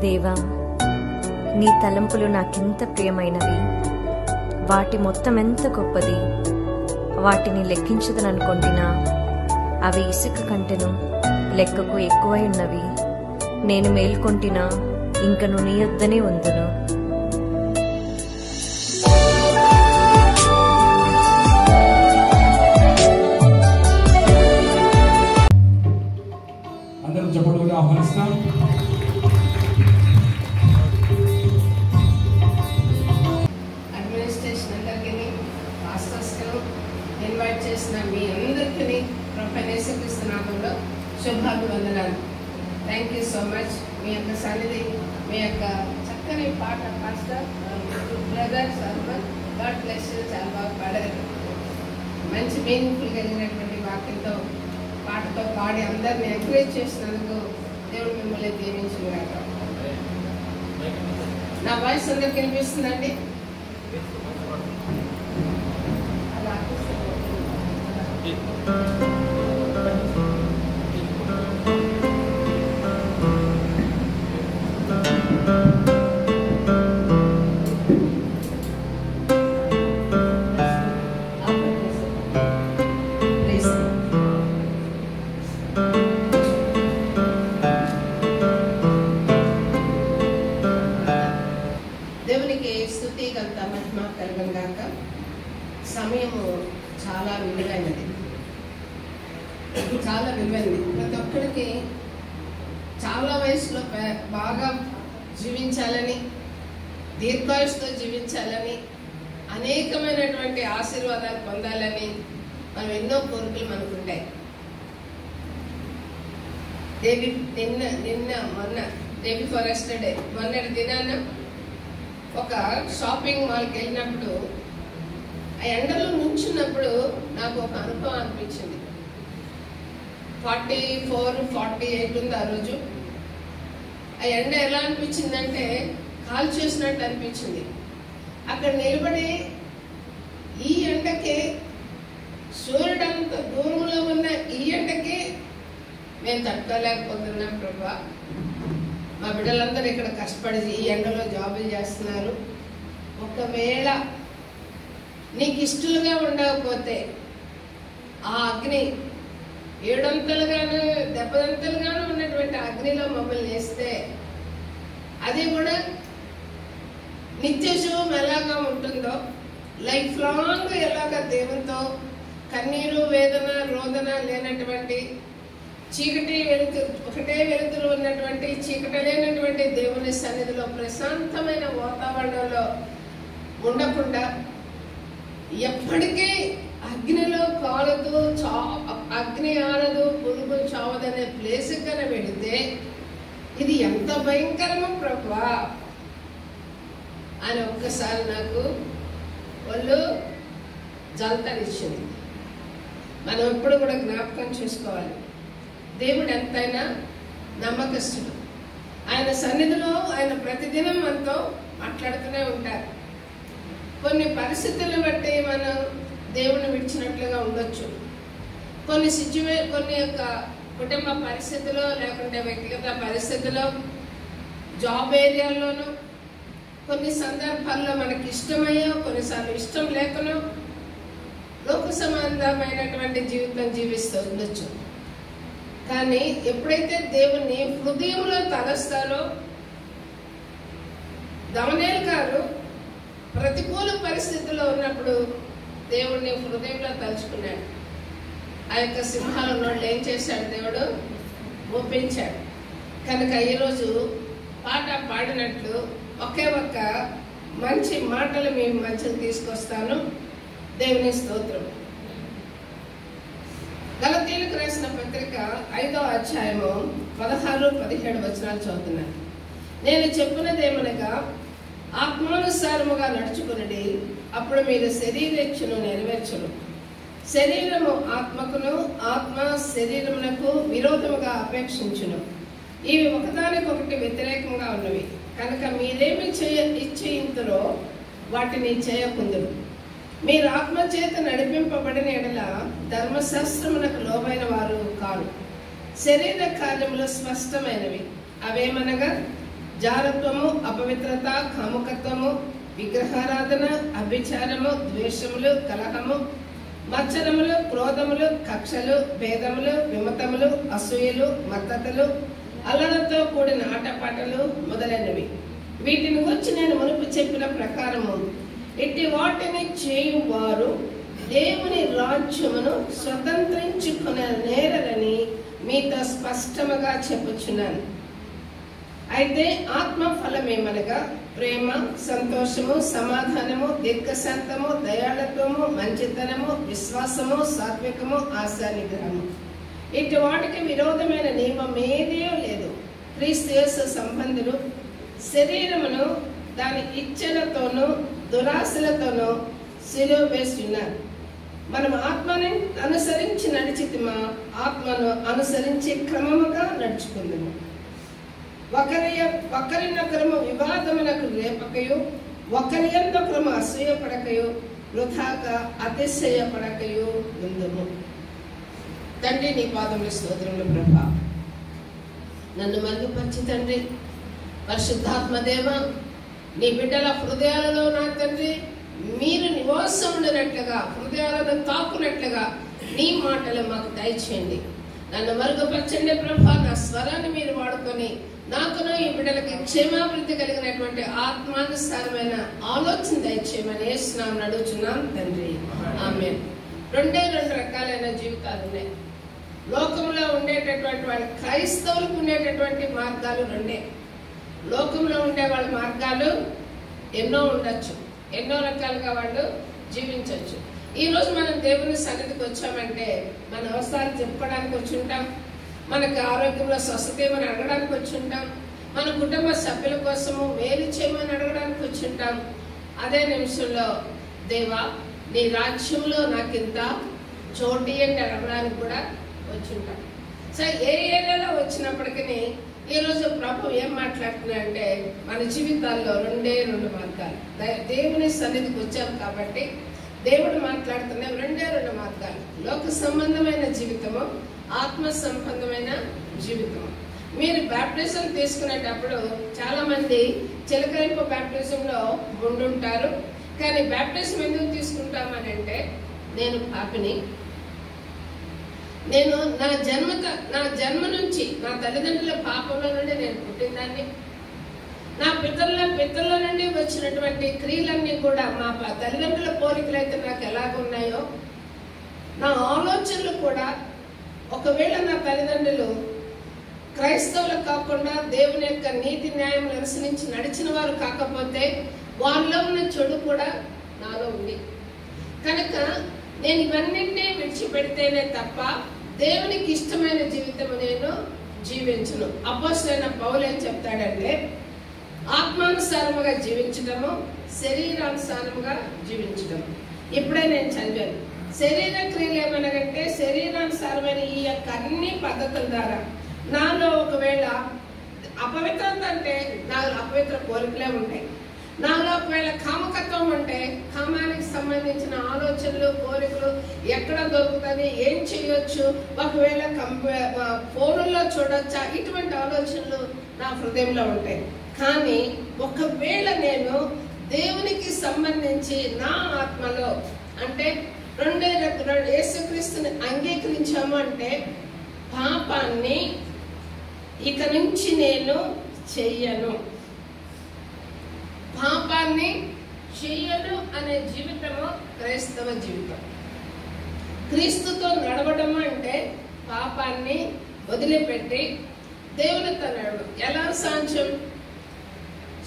దేవా, నీ తలంపులు నాకెంత ప్రియమైనవి, వాటి మొత్తం ఎంత గొప్పది. వాటిని లెక్కించదననుకొంటినా అవి ఇసుక కంటెను లెక్కకు ఎక్కువై ఉన్నవి. నేను మేల్కొంటినా ఇంకను నీ యొద్దనే ఉందును. అందరం చెప్పడానికి ఆహ్వానిస్తాం. అడ్మినిస్ట్రేషన్ అందరికీ, మాస్టర్స్కి ఇన్వైట్ చేసిన మీ అందరికీ ప్రభువైన యేసుక్రీస్తు నామములో శుభాభివందనాలు. Thank you so much. మీ యొక్క సన్నిధి, మీ యొక్క చక్కని పాట పాస్టర్ బ్రదర్ సర్వర్ గాడ్ బ్లెస్ యూ. చాలా బాగా పాడారు. మంచి మీనింగ్ఫుల్ కలిగినటువంటి వాక్యంతో పాటతో పాడి అందరిని ఎంకరేజ్ చేసినందుకు దేవుడు మిమ్మల్ని దీవించుగాక. నా వాయిస్ అందరికి వినిపిస్తుందండి? దేవునికి స్తుతి గంత మహిమ కలుగుగాక. సమయము చాలా విలువైనది, చాలా విలువైనది. ప్రతి ఒక్కరికి చాలా వయసులో బాగా జీవించాలని, దీర్ఘాయుష్తో జీవించాలని, అనేకమైనటువంటి ఆశీర్వాదాలు పొందాలని మనం ఎన్నో కోరికలు మనకుంటాయి. మొన్న డే బిఫోర్ ఎస్టర్డే, మొన్నటి దినాన ఒక షాపింగ్ మాల్కి వెళ్ళినప్పుడు ఆ ఎండలో నుంచున్నప్పుడు నాకు ఒక అనుభవం అనిపించింది. 44-48 ఉంది ఆ రోజు. ఆ ఎండ ఎలా అనిపించిందంటే కాల్ చేసినట్టు అనిపించింది. అక్కడ నిలబడి ఈ ఎండకి, సూర్యుడంత దూరంలో ఉన్న ఈ ఎండకి మేము తట్టుకోలేకపోతున్నాం ప్రభా. మా బిడ్డలందరూ ఇక్కడ కష్టపడి ఈ ఎండలో జాబులు చేస్తున్నారు. ఒకవేళ నీకు ఇష్టలుగా ఉండకపోతే ఆ అగ్ని 7 అంతలుగాను 70 అంతలుగాను ఉన్నటువంటి అగ్నిలో మమ్మల్ని వేస్తే అది కూడా నిత్య జీవం ఎలాగా ఉంటుందో, లైఫ్ లాంగ్ ఎలాగా దేవునితో కన్నీరు, వేదన, రోదన లేనటువంటి, చీకటి వెలుతురు ఒకటే వెలుతురు ఉన్నటువంటి, చీకటి లేనటువంటి దేవుని సన్నిధిలో ప్రశాంతమైన వాతావరణంలో ఉండకుండా ఎప్పటికీ అగ్నిలో కాలదు, అగ్ని ఆనదు, పురుగు చావదనే ప్లేస్కి కన్నా వెళితే ఇది ఎంత భయంకరమో ప్రభువా అని ఒక్కసారి నాకు వాళ్ళు జల్తనిచ్చింది. మనం ఎప్పుడు కూడా జ్ఞాపకం చేసుకోవాలి, దేవుడు ఎంతైనా నమ్మకస్తుడు. ఆయన సన్నిధిలో ఆయన ప్రతిదినం మనతో మాట్లాడుతూనే ఉంటారు. కొన్ని పరిస్థితులను బట్టి మనం దేవుని విడిచినట్లుగా ఉండొచ్చు. కొన్ని యొక్క కుటుంబ పరిస్థితుల్లో, లేకుంటే వ్యక్తిగత పరిస్థితుల్లో, జాబ్ ఏరియాల్లోనూ, కొన్ని సందర్భాల్లో మనకి ఇష్టమయ్యో, కొన్నిసార్లు ఇష్టం లేకనో లోక సంబంధమైనటువంటి జీవితం జీవిస్తూ ఉండొచ్చు. కానీ ఎప్పుడైతే దేవుని హృదయంలో తలస్తారో, దమనేలు గారు ప్రతికూల పరిస్థితుల్లో ఉన్నప్పుడు దేవుడిని హృదయంలో తలుచుకున్నాడు. ఆ యొక్క సింహాల నోళ్ళు ఏం చేశాడు? దేవుడు ఒప్పించాడు. కనుక ఈరోజు పాట పాడినట్లు ఒకే ఒక్క మంచి మాటలు మీ మధ్యకు తీసుకొస్తాను. దేవుని స్తోత్రం. గలతీయులకు రాసిన పత్రిక 5వ అధ్యాయము 16-17 వచనాలు చదువుతున్నాను. నేను చెప్పినదేమనగా, ఆత్మానుసారముగా నడుచుకునడి, అప్పుడు మీరు శరీరేచ్ఛను నెరవేర్చును. శరీరము ఆత్మకును, ఆత్మ శరీరమునకు విరోధముగా అపేక్షించును. ఇవి ఒకదానికొకటి వ్యతిరేకంగా ఉన్నవి. కనుక మీరేమి ఇచ్చేయింతురో వాటిని చేయకుందురు. మీరు ఆత్మచేత నడిపింపబడిన ఎడల ధర్మశాస్త్రమునకు లోబైన వారు కారు. శరీర కార్యములు స్పష్టమైనవి. అవేమనగా జారత్వము, అపవిత్రత, కాముకత్వము, విగ్రహారాధన, అభిచారము, ద్వేషములు, కలహము, మత్సరములు, క్రోధములు, కక్షలు, భేదములు, విమతములు, అసూయలు, మత్తతలు, అల్లలతో కూడిన ఆటపాటలు మొదలైనవి. వీటిని గురించి నేను మునుపు చెప్పిన ప్రకారము ఇట్టి వాటిని చేయువారు దేవుని రాజ్యమును స్వతంత్రించుకునే నేరలని మీతో స్పష్టముగా చెప్పుచున్నాను. అయితే ఆత్మ ఫలమేమనగా ప్రేమ, సంతోషము, సమాధానము, దీర్ఘశాంతము, దయాళత్వము, మంచితనము, విశ్వాసము, సాత్వికము, ఆశా నిగ్రహము. ఇటు వాటికి విరోధమైన నియమం ఏదీ లేదు. క్రీస్తు యేసు సంబంధులు శరీరమును దాని ఇచ్చలతోనూ దురాశలతోనూ సిలువ వేసి ఉన్నారు. మనం ఆత్మని అనుసరించి నడిచితిమా, ఆత్మను అనుసరించి క్రమముగా నడుచుకుందాము. ఒకరినొకరము వివాదములకు రేపకయు, ఒకరి యొక్కరము అసూయపడకయు, వృథాగా అతిశయపడకయు ఉందుము. తండ్రి, నీ పాదముల స్తోత్రములు ప్రభా. నన్ను మరుగుపరిచి తండ్రి, పరిశుద్ధాత్మ దేవ, నీ బిడ్డల హృదయాలలో నా తండ్రి మీరు నివాసం ఉండనట్లుగా, హృదయాలను తాకునట్లుగా నీ మాటలు మాకు దయచేయండి. నన్ను మరుగుపరచండి ప్రభా. నా స్వరాన్ని మీరు వాడుకొని నాకును ఈ బిడ్డలకి క్షేమాభివృద్ధి కలిగినటువంటి ఆత్మానుసారమైన ఆలోచన దయచేయమని యేసునామమున అడుగుచున్నాం తండ్రి, ఆమేన్. రెండే రకాలైన జీవితాలు ఉన్నాయి లోకంలో ఉండేటటువంటి వాళ్ళ. క్రైస్తవులకు ఉండేటటువంటి మార్గాలు రెండే. లోకంలో ఉండే వాళ్ళ మార్గాలు ఎన్నో ఉండొచ్చు, ఎన్నో రకాలుగా వాళ్ళు జీవించవచ్చు. ఈ రోజు మనం దేవుని సన్నిధికి వచ్చామంటే మన అవసరాలు చెప్పుకోవడానికి వచ్చి ఉంటాం, మనకు ఆరోగ్యంలో స్వస్థత ఏమని అడగడానికి వచ్చి ఉంటాం, మన కుటుంబ సభ్యుల కోసము మేలు చేయమని అడగడానికి వచ్చి ఉంటాం. అదే నిమిషంలో దేవా నీ రాజ్యంలో నాకింత చోటు అని అడగడానికి కూడా వచ్చి ఉంటాం. సో ఏ ఏరియాలో వచ్చినప్పటికీ ఈరోజు ప్రభు ఏం మాట్లాడుతున్నాడంటే మన జీవితాల్లో రెండు మార్గాలు. దేవుని సన్నిధికి వచ్చాం కాబట్టి దేవుడు మాట్లాడుతున్న రెండు మార్గాలు. లోక సంబంధమైన జీవితము, ఆత్మ సంబంధమైన జీవితము. మీరు బ్యాప్టిజం తీసుకునేటప్పుడు చాలా మంది చిలకరింపు బ్యాప్టిజంలో ఉండుంటారు. కానీ బ్యాప్టిజం ఎందుకు తీసుకుంటామని అంటే, నేను పాపిని, నేను నా జన్మ నుంచి నా తల్లిదండ్రుల పాపంలో నుండి నేను పుట్టిందాన్ని, నా పితరుల నుండి వచ్చినటువంటి క్రియలన్నీ కూడా మా తల్లిదండ్రుల పోలికలు అయితే నాకు ఎలాగున్నాయో, నా ఆలోచనలు కూడా ఒకవేళ నా తల్లిదండ్రులు క్రైస్తవులు కాకుండా దేవుని యొక్క నీతి న్యాయం అనుసరించి నడిచిన వారు కాకపోతే వాళ్ళలో ఉన్న చెడు కూడా నాలో ఉంది. కనుక నేను ఇవన్నింటినీ విడిచిపెడితేనే తప్ప దేవునికి ఇష్టమైన జీవితం నేను జీవించను. అపోస్తలుడైన పౌలు ఏం చెప్తాడంటే, ఆత్మానుసారముగా జీవించడము, శరీరానుసారముగా జీవించడము. ఇప్పుడే నేను చదివాను. శరీర క్రియలు ఏమనగంటే శరీరానుసారమైన ఈ యొక్క అన్ని పద్ధతుల ద్వారా నాలో ఒకవేళ అపవిత్రత అంటే నాలో అపవిత్ర కోరికలే ఉంటాయి. నాలో ఒకవేళ కామకత్వం అంటే కామానికి సంబంధించిన ఆలోచనలు, కోరికలు ఎక్కడ దొరుకుతుంది, ఏం చేయొచ్చు, ఒకవేళ ఫోన్లో చూడొచ్చా, ఇటువంటి ఆలోచనలు నా హృదయంలో ఉంటాయి. కానీ ఒకవేళ నేను దేవునికి సంబంధించి నా ఆత్మలో అంటే యేసుక్రీస్తుని అంగీకరించాము అంటే పాపాన్ని ఇక నుంచి నేను చెయ్యను, పాపాన్ని చెయ్యను అనే జీవితము క్రైస్తవ జీవితం. క్రీస్తుతో నడవడము అంటే పాపాన్ని వదిలిపెట్టి దేవునితో నడవడం. ఎలా సాధ్యం?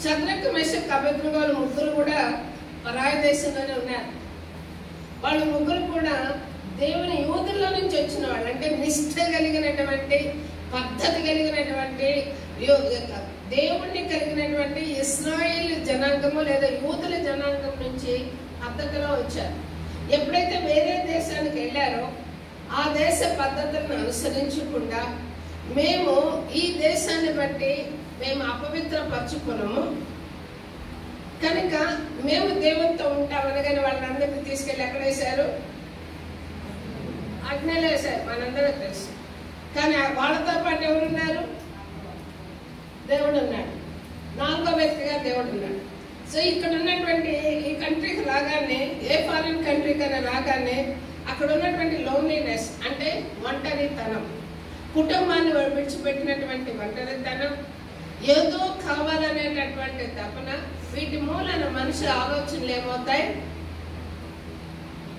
శద్రకు, మెషకు, అబేద్నెగోలు ముగ్గురు కూడా పరాయ దేశంలోనే ఉన్నారు. వాళ్ళు ముగ్గురు కూడా దేవుని యూదుల్లో నుంచి వచ్చిన వాళ్ళు, అంటే నిష్ఠ కలిగినటువంటి, పద్ధతి కలిగినటువంటి, దేవుణ్ణి కలిగినటువంటి ఇశ్రాయేలు జనాంగము లేదా యూదుల జనాంగం నుంచి పద్ధతిలో వచ్చారు. ఎప్పుడైతే వేరే దేశానికి వెళ్ళారో ఆ దేశ పద్ధతులను అనుసరించకుండా మేము ఈ దేశాన్ని బట్టి మేము అపవిత్రపరచుకున్నాము కనుక మేము దేవునితో ఉంటామని కానీ వాళ్ళందరినీ తీసుకెళ్ళి ఎక్కడ వేశారు? అగ్నిలో వేశారు. మనందరూ తెలుసు. కానీ వాళ్ళతో పాటు ఎవరున్నారు? దేవుడు ఉన్నాడు. 4వ వ్యక్తిగా దేవుడు ఉన్నాడు. సో ఇక్కడ ఉన్నటువంటి ఈ కంట్రీకి రాగానే, ఏ ఫారిన్ కంట్రీకైనా రాగానే అక్కడ ఉన్నటువంటి లోన్లీనెస్ అంటే ఒంటరితనం, కుటుంబాన్ని విడిచిపెట్టినటువంటి ఒంటరితనం, ఏదో కావాలనేటటువంటి తపన, వీటి మూలన మనిషి ఆలోచనలు ఏమవుతాయి,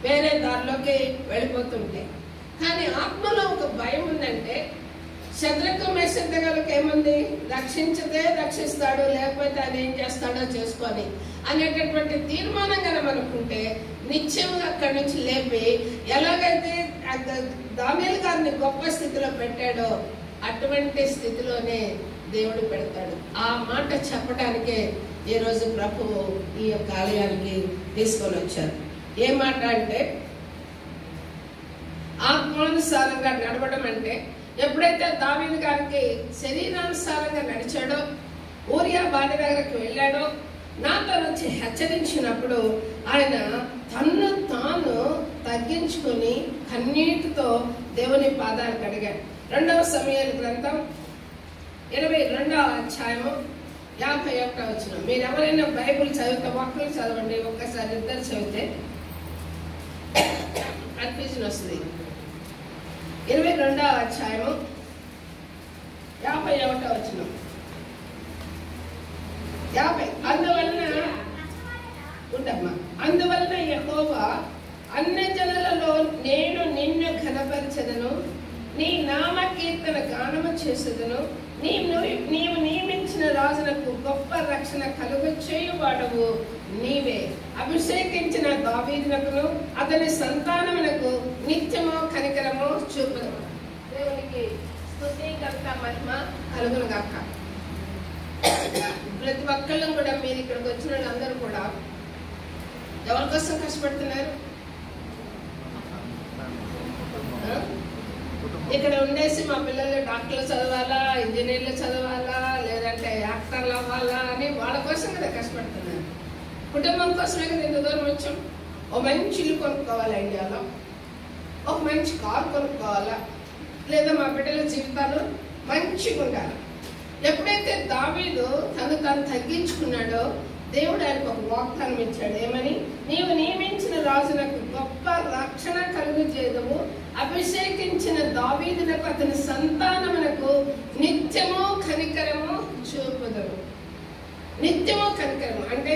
వేరే దారిలోకి వెళ్ళిపోతుంటాయి. కానీ ఆత్మలో ఒక భయం ఉందంటే, శత్రుత్వం మేషకు ఏముంది, రక్షించితే రక్షిస్తాడు, లేకపోతే అది ఏం చేస్తాడో చేసుకొని అనేటటువంటి తీర్మానం కనుక మనకుంటే నిత్యంగా అక్కడి నుంచి లేపి ఎలాగైతే దానియేలు గారిని గొప్ప స్థితిలో పెట్టాడో అటువంటి స్థితిలోనే దేవుడు పెడతాడు. ఆ మాట చెప్పడానికే ఈరోజు ప్రభువు ఈ యొక్క ఆలయానికి తీసుకొని వచ్చారు. ఏ మాట అంటే, ఆత్మానుసారంగా నడవడం అంటే, ఎప్పుడైతే దావీదు గారికి శరీరానుసారంగా నడిచాడో, ఊరియా భార్య దగ్గరకు వెళ్ళాడో, నాతో వచ్చి హెచ్చరించినప్పుడు ఆయన తన్ను తాను తగ్గించుకుని కన్నీటితో దేవుని పాదాలు కడిగాడు. 2వ సమూయేలు గ్రంథం 22వ అధ్యాయము 51వ వచనం. మీరు ఎవరైనా బైబిల్ చదివితే ఒక్కరు చదవండి, ఒక్కసారి ఇద్దరు చదివితే కన్ఫ్యూజన్ వస్తుంది. 22వ అధ్యాయము 51వ వచనం. 50. అందువలన యెహోవా అన్యజనులలో నేను నిన్ను ఘనపరచెదను, నీ నామ కీర్తన గానము చేసేదను, నీవు నియమించిన రాజులకు గొప్ప రక్షణ కలుగు చేయువాడవు నీవే. అభిషేకించిన దావీదునకును అతని సంతానమునకు నిత్యము కనికరము చూపుదము. దేవునికి స్తుతి ఘనత మహిమ కలుగును గాక. ప్రతి ఒక్కళ్ళు కూడా, మీరు ఇక్కడికి వచ్చిన వాళ్ళందరూ కూడా ఎవరి కోసం కష్టపడుతున్నారు? ఇక్కడ ఉండేసి మా పిల్లలు డాక్టర్లు చదవాలా, ఇంజనీర్లు చదవాలా, లేదంటే యాక్టర్లు అవ్వాలా అని వాళ్ళ కోసం కదా కష్టపడుతున్నారు. కుటుంబం కోసమే కదా ఇంత దూరం వచ్చాం. ఒక మంచి ఇల్లు కొనుక్కోవాలా, ఇండియాలో ఒక మంచి కారు కొనుక్కోవాలా, లేదా మా బిడ్డల జీవితాలు మంచిగా ఉండాలి. ఎప్పుడైతే దావీదు తను తగ్గించుకున్నాడో దేవుడు ఆయనకు ఒక వాగ్దానం ఇచ్చాడు. ఏమని? నీవు నియమించిన రాజులకు గొప్ప రక్షణ కలుగు చేయదము, అభిషేకించిన దావీదునకు అతని సంతానమునకు నిత్యము కనికరము చూపుదము. నిత్యము కనికరము అంటే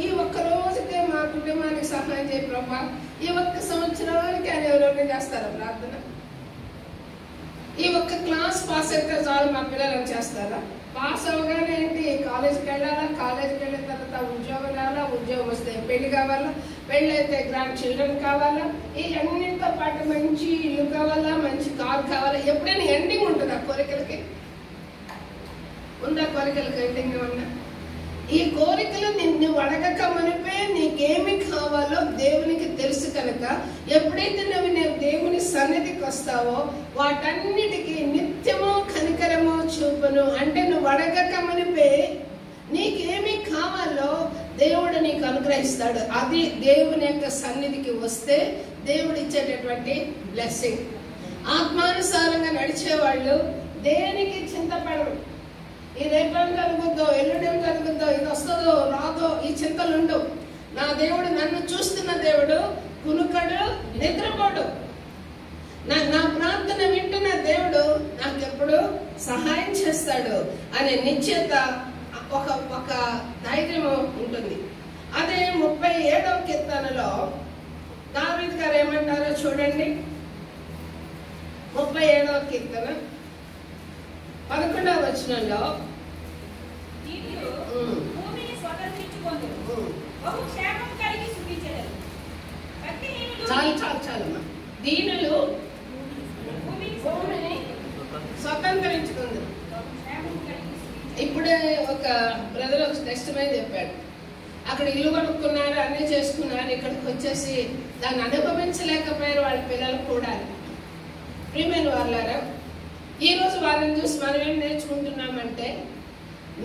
ఈ ఒక్క రోజుకే మా కుటుంబానికి సహాయం చేయ ప్రభా, ఈ ఒక్క సంవత్సరానికి ఆయన ఎవరైనా చేస్తారా ప్రార్థన? ఈ ఒక్క క్లాస్ పాస్ అయితే చాలు మా పిల్లలు చేస్తారా? పాస్ అవగానే ఏంటి, కాలేజీకి వెళ్ళాలా, కాలేజీకి వెళ్ళిన తర్వాత ఉద్యోగం రావాలా, ఉద్యోగం వస్తే పెళ్లి కావాలా, పెళ్ళి అయితే గ్రాండ్ చిల్డ్రన్ కావాలా, ఈ అన్నిటితో పాటు మంచి ఇల్లు కావాలా, మంచి కారు కావాలా. ఎప్పుడైనా ఎండింగ్ ఉంటుందా కోరికలకి? ఉందా కోరికలకి ఎండింగ్ ఏమన్నా? ఈ కోరికలు నిన్ను అడగక మునిపే నీకేమి కావాలో దేవునికి తెలుసు కనుక ఎప్పుడైతే నువ్వు దేవుని సన్నిధికి వస్తావో వాటన్నిటికీ నిత్యము కనికరము చూపును. అంటే నువ్వు అడగక మునిపే నీకేమి కావాలో దేవుడు నీకు అనుగ్రహిస్తాడు. అది దేవుని యొక్క సన్నిధికి వస్తే దేవుడు ఇచ్చేటటువంటి బ్లెస్సింగ్. ఆత్మానుసారంగా నడిచేవాళ్ళు దేనికి చింతపడరు. ఈ రేపేం కలుగుద్దో, ఎల్లుడేం కలుగుద్దో, ఇది వస్తుందో రాదో, ఈ చింతలు ఉండవు. నా దేవుడు నన్ను చూస్తున్న దేవుడు, కునుకడు, నిద్రపోడు. నా ప్రార్థన వింటున్న దేవుడు నాకు ఎప్పుడు సహాయం చేస్తాడు అనే నిశ్చయత, ఒక ధైర్యము ఉంటుంది. అదే 37వ కీర్తనలో దావీదు గారు ఏమంటారో చూడండి. 37వ కీర్తన 11వ వచనంలో, చాలమ్మా, దీనులు భూమిని స్వతంత్రించుకుంది. ఇప్పుడే ఒక బ్రదర్ ఒక టెస్ట్ మీద చెప్పాడు, అక్కడ ఇల్లు కొనుక్కున్నారు, అన్నీ చేసుకున్నారు, ఇక్కడికి వచ్చేసి దాన్ని అనుభవించలేకపోయారు వాళ్ళ పిల్లలు కూడా. ప్రియమైన వాళ్ళారా, ఈరోజు వాళ్ళని చూసి మనం ఏం నేర్చుకుంటున్నామంటే,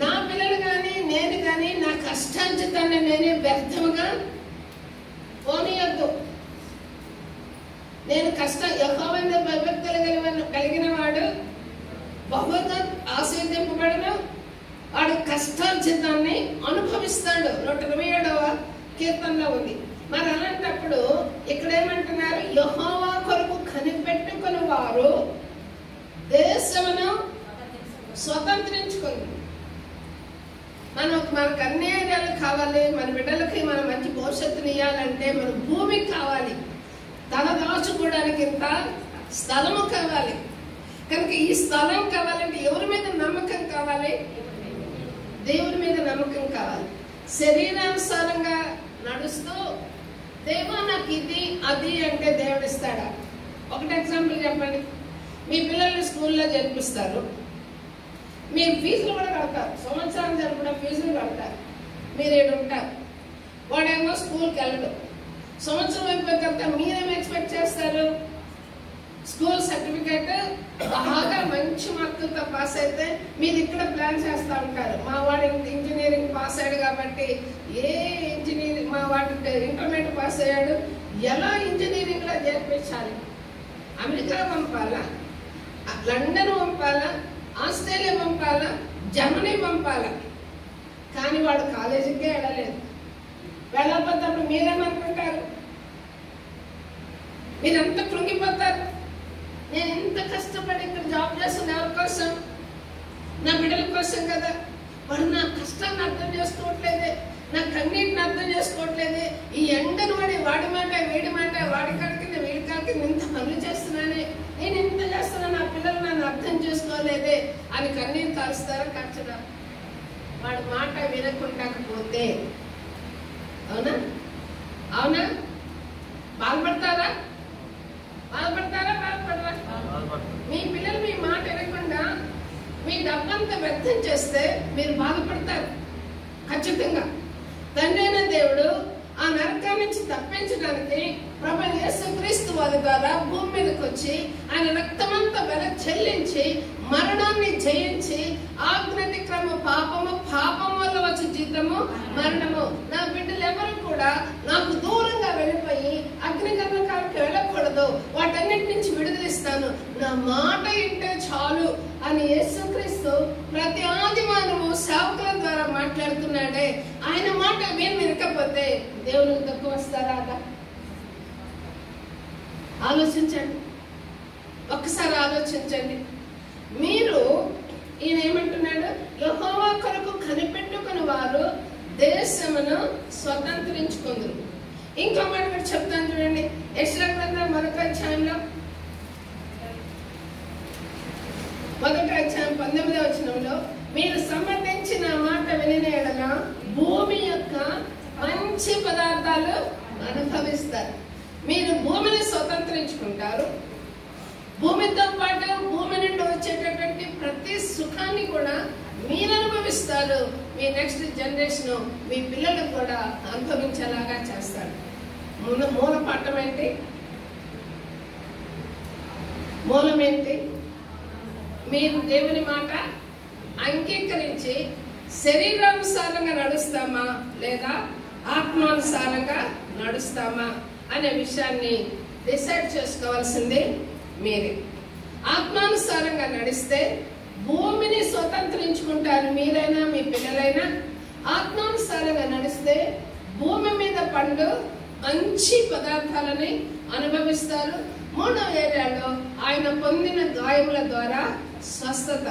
నా పిల్లలు కానీ నేను కానీ నా కష్టార్జితాన్ని నేనే వ్యర్థముగా పోనీయొద్దు. నేను యెహోవాయందు భయభక్తులు కలిగిన వాడు బహుగా ఆశీర్వదింపబడును. వాడు కష్టార్జితాన్ని అనుభవిస్తాడు. 127వ కీర్తనలో ఉంది. మరి అలాంటప్పుడు ఇక్కడ ఏమంటున్నారు? యెహోవా కొరకు కనిపెట్టుకుని వారు దేశమును స్వతంత్రించుకుంది. మనకు అన్ని ఏరియాలు కావాలి. మన బిడ్డలకి మన మంచి భవిష్యత్తుని ఇవ్వాలంటే మన భూమి కావాలి, తల దాచుకోవడానికి ఇంత స్థలము కావాలి. కనుక ఈ స్థలం కావాలంటే ఎవరి మీద నమ్మకం కావాలి? దేవుని మీద నమ్మకం కావాలి. శరీరానుసారంగా నడుస్తూ దేవా నాకు ఇది అది అంటే దేవుడు ఇస్తాడా? ఒకటి ఎగ్జాంపుల్ చెప్పండి. మీ పిల్లల్ని స్కూల్లో చేర్పిస్తారు, మీరు ఫీజులు కూడా కడతారు, సంవత్సరం జరపడం ఫీజులు కడతారు, మీరు ఏడు ఉంటారు. వాడేమో స్కూల్కి వెళ్ళడు. సంవత్సరం అయిపోయిన తర్వాత మీరేమో ఎక్స్పెక్ట్ చేస్తారు? స్కూల్ సర్టిఫికేట్ బాగా మంచి మార్కులతో పాస్ అయితే మీరు ఇక్కడ ప్లాన్ చేస్తూ ఉంటారు. మా వాడు ఇంజనీరింగ్ పాస్ అయ్యాడు కాబట్టి ఏ ఇంజనీరింగ్, మా వాడు ఇంటర్మీడియట్ పాస్ అయ్యాడు, ఎలా ఇంజనీరింగ్లో చేర్పించాలి? అమెరికా పంపాలా, లండన్ పంపాలా, ఆస్ట్రేలియా పంపాలా, జర్మనీ పంపాలా? కానీ వాడు కాలేజీకే వెళ్ళలేదు. వెళ్ళకపోతే అప్పుడు మీరేమనుకుంటారు? మీరంతా కృంగిపోతారు. నేను ఎంత కష్టపడి ఇక్కడ జాబ్ చేస్తున్నా ఎవరి కోసం? నా బిడ్డల కోసం కదా. వాడు నా కష్టాన్ని అర్థం చేసుకోవట్లేదే, నా కన్నీటిని అర్థం చేసుకోవట్లేదే. ఈ ఎండను వాడి మాట వీడి మాట, వాడి కాడికి వీడి కాడికి ఇంత పనులు చేస్తున్నానే, నేను ఇంత చేస్తున్నా, నా పిల్లలు నన్ను అర్థం చేసుకోలేదే అని కన్నీరు కారుస్తారా? ఖర్చుదా? వాడి మాట వినకుండాకపోతే అవునా అవునా బాధపడతారా? బాధపడతారా? బాధపడరా? మీ పిల్లలు మీ మాట వినకుండా మీ డబ్బంతా వ్యర్థం చేస్తే మీరు బాధపడతారు ఖచ్చితంగా. తండ్రి అయిన దేవుడు ఆ నరకం నుంచి తప్పించడానికి ప్రభు యేసుక్రీస్తు వారి ద్వారా భూమి మీదకి వచ్చి ఆయన రక్తమంతా వెల చెల్లించి మరణాన్ని జయించి ఆజ్ఞాతిక్రమ పాపము వల్ల వచ్చే జీతము మరణము. నా బిడ్డలు ఎవరు కూడా నాకు దూరంగా వెళ్ళిపోయి అగ్నిగంధకాలకు వెళ్ళకూడదు, వాటన్నిటి నుంచి విడుదలిస్తాను, నా మాట ఇంటే చాలు అని యేసుక్రీస్తు ప్రతి ఆదివారము సేవకుల ద్వారా మాట్లాడుతున్నాడే. ఆయన మాట వినకపోతే దేవునికి తక్కువ వస్తారా? ఆలోచించండి, ఒక్కసారి ఆలోచించండి. మీరు ఈయన ఏమంటున్నాడు? యెహోవా కొరకు కనిపెట్టుకుని వారు దేశమును స్వతంత్రించుకుందరు. ఇంకో మాట కూడా చెప్తాను చూడండి. యెషయా గ్రంథం 1వ అధ్యాయంలో 19వ వచనంలో, మీరు సమ్మతించిన మాట వినిన యెడల భూమి యొక్క మంచి పదార్థాలు అనుభవిస్తారు. మీరు భూమిని స్వతంత్రించుకుంటారు. భూమితో పాటు భూమి నుండి వచ్చేటటువంటి ప్రతి సుఖాన్ని కూడా మీరు అనుభవిస్తారు. మీ నెక్స్ట్ జనరేషన్, మీ పిల్లలు కూడా అనుభవించేలాగా చేస్తారు. మూల పాఠం ఏంటి? మూలం ఏంటి? మీరు దేవుని మాట అంగీకరించి శరీరానుసారంగా నడుస్తామా లేదా ఆత్మానుసారంగా నడుస్తామా అనే విషయాన్ని డిసైడ్ చేసుకోవాల్సింది మీరే. ఆత్మానుసారంగా నడిస్తే భూమిని స్వతంత్రించుకుంటారు మీరైనా మీ పిల్లలైనా. ఆత్మానుసారంగా నడిస్తే భూమి మీద పండు మంచి పదార్థాలని అనుభవిస్తారు. 3వ ఏరియాలో ఆయన పొందిన గాయముల ద్వారా స్వస్థత.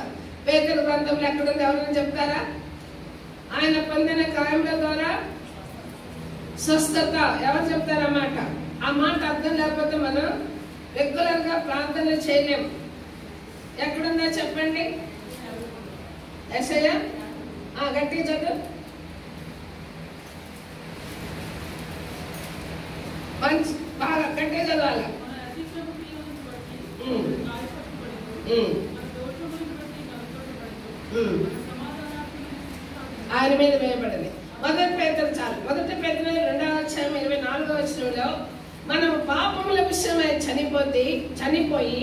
పేతురు గ్రంథంలో ఎక్కడుంది? ఎవరైనా చెప్తారా? ఆయన పొందిన గాయముల ద్వారా స్వస్థత. ఎవరు చెప్తారన్నమాట? ఆ మాట అర్థం లేకపోతే మనం రెగ్యులర్ గా ప్రార్థనలు చేయలేము. ఎక్కడుందా చెప్పండి? యెషయా గట్టిగా చదువు. బాగా గట్టిగా చదవాలి. ఆయన మీద వేయబడింది. 1 పేతురు చాలు. 1 పేతురు 2వ అధ్యాయం 24వ వచనంలో, మనం పాపముల విషయమై చనిపోయి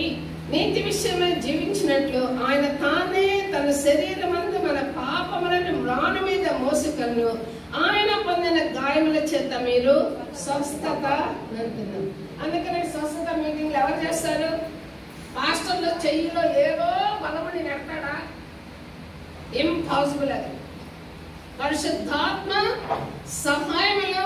నీతి విషయమై జీవించినట్లు ఆయన తానే తన శరీరమందు మన పాపములను మ్రాను మీద మోసుకొను, ఆయన పొందిన గాయముల చేత మీరు స్వస్థత అంటున్నారు. అందుకనే స్వస్థత మీటింగ్లు ఎవరు చేస్తారు? పాస్టర్లో చెయ్యిలో ఏదో బలముని నెడతాడా? ఇంపాసిబుల్. అది పరిశుద్ధాత్మ సహాయంలో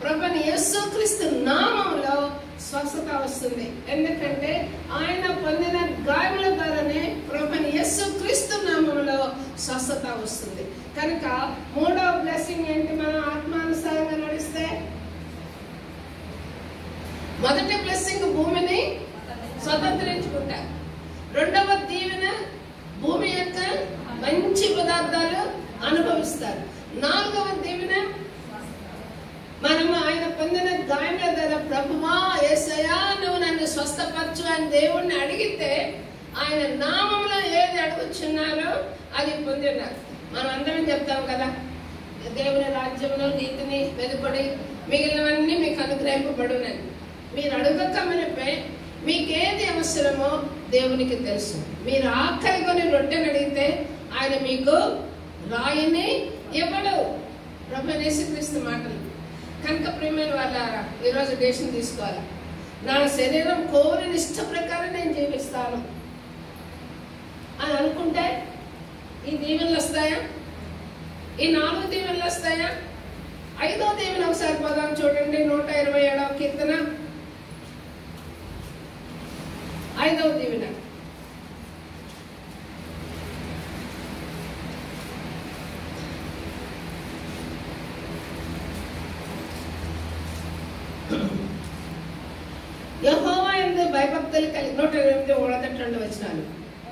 ప్రభువైన యేసుక్రీస్తు నామములో స్వస్థత వస్తుంది. ఎందుకంటే ఆయన పొందిన గాయముల ద్వారానే ప్రభువైన యేసుక్రీస్తు నామములో స్వస్థత వస్తుంది. కనుక మూడవ బ్లెస్సింగ్ ఏంటి? మనం ఆత్మానుసారంగా నడిస్తే మొదటి బ్లెస్సింగ్ భూమిని స్వతంత్రించుకుంటారు. రెండవ దీవెన భూమి యొక్క మంచి పదార్థాలు అనుభవిస్తారు. నాలుగవ దీవెన మనము ఆయన పొందిన గాయముల ద్వారా ప్రభువా యేసయ్యా నువ్వు నన్ను స్వస్థపరచు అని దేవుణ్ణి అడిగితే ఆయన నామంలో ఏది అడుగుచున్నారో అది పొందినారు. మనం అందరం చెప్తాం కదా, దేవుని రాజ్యంలో నీతిని వెలుపడి మిగిలినవన్నీ మీకు అనుగ్రహింపబడునని. మీరు అడగక మునిపే మీకేది అవసరమో దేవునికి తెలుసు. మీరు ఆకలి కొని రొట్టెని అడిగితే ఆయన మీకు రాయిని ఇవ్వడు. ప్రభువైన యేసుక్రీస్తు మాటలు. కనుక ప్రియమైన వాళ్ళారా, ఈరోజు డెసిషన్ తీసుకోవాలి. నా శరీరం కోరిన ఇష్ట ప్రకారం నేను జీవిస్తాను అని అనుకుంటే ఈ దీవెనలు వస్తాయా? ఈ 4 దీవెనలు వస్తాయా? 5వ దీవెన ఒకసారి పోదాం చూడండి. 127వ కీర్తన 5వ దీవెన. యెహోవా యందు భయభక్తులు కలిగి 128 వచనాలు.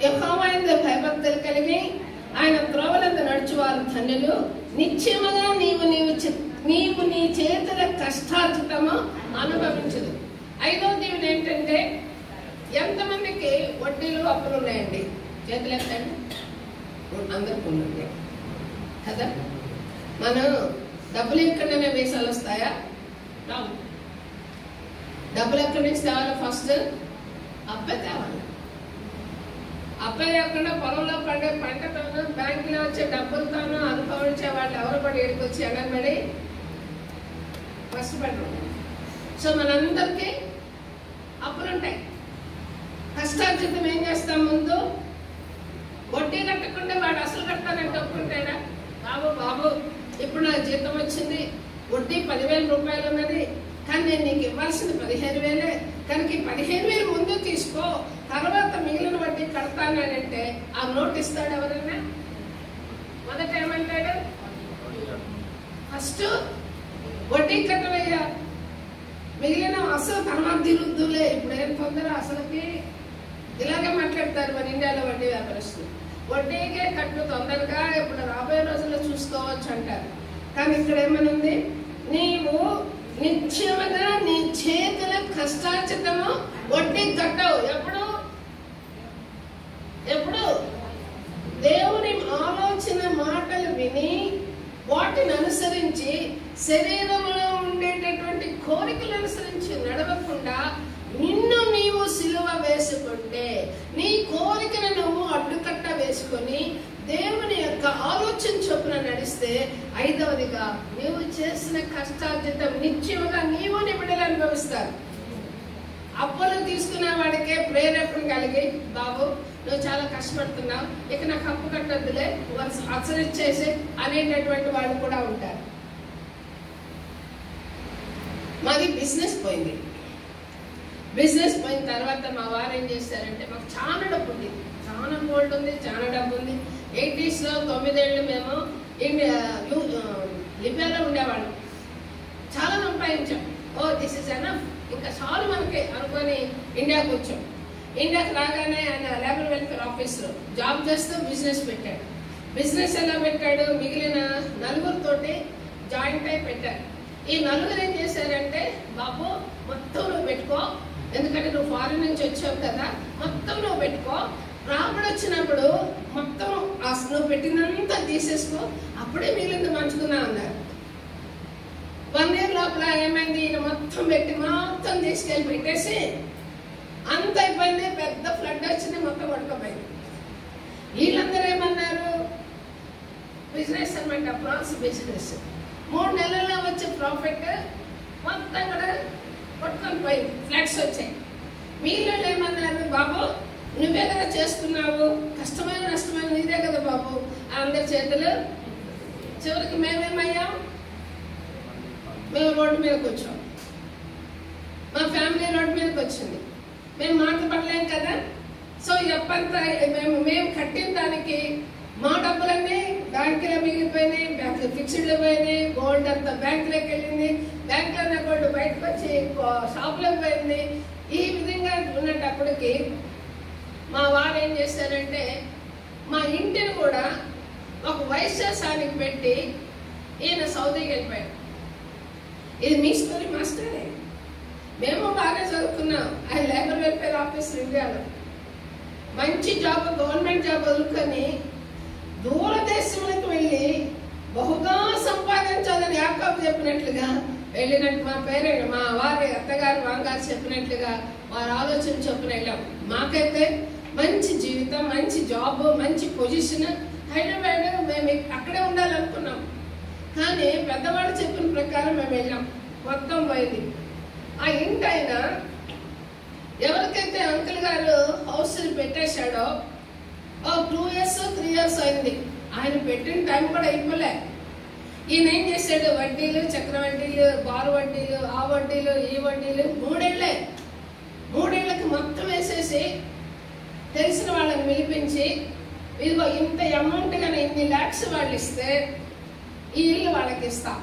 యెహోవా యందు భయభక్తులు కలిగి ఆయన త్రోవలందు నడుచువారు ధన్యులు. నిశ్చయముగా నీవు నీ చేతుల కష్టార్జితము అనుభవించదు. 5వ దీవెన ఏంటంటే, ఎంతమందికి వడ్డీలు అప్పులు ఉన్నాయండి? చేతులు ఎత్తండి. అందరికి ఉన్నాయి కదా. మనం డబ్బులు ఎక్కడైనా వేసాలు వస్తాయా? రావు. డబ్బులు ఎక్కడి నుంచి తేవాలి? ఫస్ట్ అప్పే తేవాలి. అప్పే లేకుండా పొలంలో పండే పంటతోనూ బ్యాంకులో వచ్చే డబ్బులతోనూ అనుభవించే వాళ్ళు ఎవరు పడి ఏడుకొచ్చి ఎగబడి కష్టపడరు. సో మనందరికీ అప్పులుంటాయి. కష్టార్జితం ఏం చేస్తాం? ముందు వడ్డీ కట్టకుండా వాడు అసలు కట్టానంటే ఒప్పుకుంటాడా? బాబు ఇప్పుడు నా జీతం వచ్చింది, వడ్డీ 10,000 రూపాయలు ఉన్నది, కానీ నేను నీకు ఇవ్వాల్సింది 15,000. కనుక ఈ 15,000 ముందు తీసుకో, తర్వాత మిగిలిన వడ్డీ కడతానంటే ఆ నోట్ ఇస్తాడు ఎవరైనా? మొదట ఏమంటాడు? ఫస్ట్ వడ్డీ కట్టవయ్యా, మిగిలిన అసలు తర్వాత తిరుగుతులే. ఇప్పుడు ఏం పొందరు అసలుకి. ఇలాగే మాట్లాడతారు మన ఇండియాలో వడ్డీ వ్యాపారస్తులు. వడ్డీకే కట్టు తొందరగా, ఇప్పుడు రాబోయే రోజుల్లో చూసుకోవచ్చు అంటారు. కానీ ఇక్కడ ఏమనుంది? నీవు నిశ్చయముగా నీ చేతుల కష్టార్జితము వడ్డీ కట్టవు. ఎప్పుడు దేవుని ఆలోచన మాటలు విని వాటిని అనుసరించి శరీరంలో ఉండేటటువంటి కోరికలు అనుసరించి నడవకుండా నిన్ను నీవు సిలువ వేసుకుంటే, నీ కోరికను నువ్వు అడ్డుకట్ట వేసుకొని దేవుని యొక్క ఆలోచన చొప్పున నడిస్తే, 5వదిగా నీవు చేసిన కష్టార్జితం నిశ్చయముగా నీవు నీ బిడ్డలు అనుభవిస్తారు. అప్పులు తీసుకునే వాడికే ప్రేరేపణ కలిగి, బాబు నువ్వు చాలా కష్టపడుతున్నావు, ఇక నాకు అప్పు కట్టద్దులే, అసలిచ్చేసి అనేటటువంటి వాళ్ళు కూడా ఉంటారు. మాది బిజినెస్ పోయింది. బిజినెస్ పోయిన తర్వాత మా వారు ఏం చేశారంటే, మాకు చాలా డబ్బు ఉంది, చాలా గోల్డ్ ఉంది, చాలా డబ్బు ఉంది. 80s లో 9 ఏళ్ళు మేము లిబియాలో ఉండేవాళ్ళం. చాలా సంపాదించాం. దిస్ ఇస్ ఎనఫ్, ఇంకా చాలు మనకి అనుకొని ఇండియాకి వచ్చాం. ఇండియాకి రాగానే ఆయన లేబర్ వెల్ఫేర్ ఆఫీస్లో జాబ్ చేస్తూ బిజినెస్ పెట్టాడు. బిజినెస్ ఎలా పెట్టాడు? మిగిలిన 4 జాయింట్ అయి పెట్టారు. ఈ 4 ఏం చేశారంటే, బాబు మొత్తం నువ్వు పెట్టుకో, ఎందుకంటే నువ్వు ఫారిన్ నుంచి వచ్చావు కదా, మొత్తం నువ్వు పెట్టుకో, రాబడి వచ్చినప్పుడు మొత్తం నువ్వు పెట్టినంతా తీసేసుకో, అప్పుడే మిగిలింది మంచుకున్నా అన్నారు. 1 year లోపల ఏమైంది? ఈయన మొత్తం పెట్టి మొత్తం తీసుకెళ్ళి పెట్టేసి అంత అయిపోయింది. పెద్ద ఫ్లడ్ వచ్చింది, మొత్తం పట్టుకోపోయింది. వీళ్ళందరూ ఏమన్నారు? బిజినెస్ అనమాట, ప్రాన్స్ బిజినెస్. 3 నెలల్లో వచ్చే ప్రాఫిట్ మొత్తం కూడా పట్టుకొని పోయింది, ఫ్లడ్స్ వచ్చాయి. వీళ్ళు ఏమన్నారు? బాబు నువ్వే కదా చేసుకున్నావు, కష్టమైన నష్టమైన నీదే కదా బాబు, అందరి చేతులు చివరికి మేమేమయ్యాం? మేము రోడ్డు మీదకి వచ్చాం. మా ఫ్యామిలీ రోడ్డు మీదకి వచ్చింది. మేము మాట పడలేం కదా. సో ఎప్పంతా మేము కట్టిన దానికి మా డబ్బులన్నీ బ్యాంకులో మిగిలిపోయినాయి, బ్యాంకులో ఫిక్స్డ్లో పోయినాయి, గోల్డ్ అంతా బ్యాంకులోకి వెళ్ళింది, బ్యాంకులో గోల్డ్ బయటకు వచ్చి షాప్లోకి పోయింది. ఈ విధంగా ఉన్నప్పటికీ మా వారు ఏం చేశారంటే మా ఇంటిని కూడా ఒక వైశ్యాసానికి పెట్టి ఈయన సౌదీకి వెళ్ళిపోయాడు. ఇది మీ స్టోరీ మా స్టోరీ. మేము బాగా చదువుకున్నాం. ఆయన లేబర్ వెల్ఫేర్ ఆఫీసర్ ఇండియాలో మంచి జాబ్, గవర్నమెంట్ జాబ్ వదులుకొని దూరదేశంలోకి వెళ్ళి బహుగా సంపాదించాలని యాకోబు చెప్పినట్లుగా వెళ్ళినట్టు మా వారి అత్తగారు మామగారు చెప్పినట్లుగా వారి ఆలోచన చొప్పున వెళ్ళాం. మాకైతే మంచి జీవితం, మంచి జాబ్, మంచి పొజిషన్, హైదరాబాద్ మేము అక్కడే ఉండాలనుకున్నాం. కానీ పెద్దవాళ్ళు చెప్పిన ప్రకారం మేము వెళ్ళాం. మొత్తం పోయింది. ఆ ఇంటి ఆయన ఎవరికైతే అంకుల్ గారు హౌస్ పెట్టేశాడో 2 years 3 years అయింది. ఆయన పెట్టిన టైం కూడా అయిపోలే. ఈయన ఏం చేశాడు? వడ్డీలు, చక్ర వడ్డీలు, బారు వడ్డీలు, ఆ వడ్డీలు, ఈ వడ్డీలు 3 ఏళ్ళకి మొత్తం వేసేసి తెలిసిన వాళ్ళని పిలిపించి ఇదిగో ఇంత అమౌంట్ కానీ ఇన్ని lakhs వాళ్ళు ఇస్తే ఈ ఇల్లు వాళ్ళకి ఇస్తా,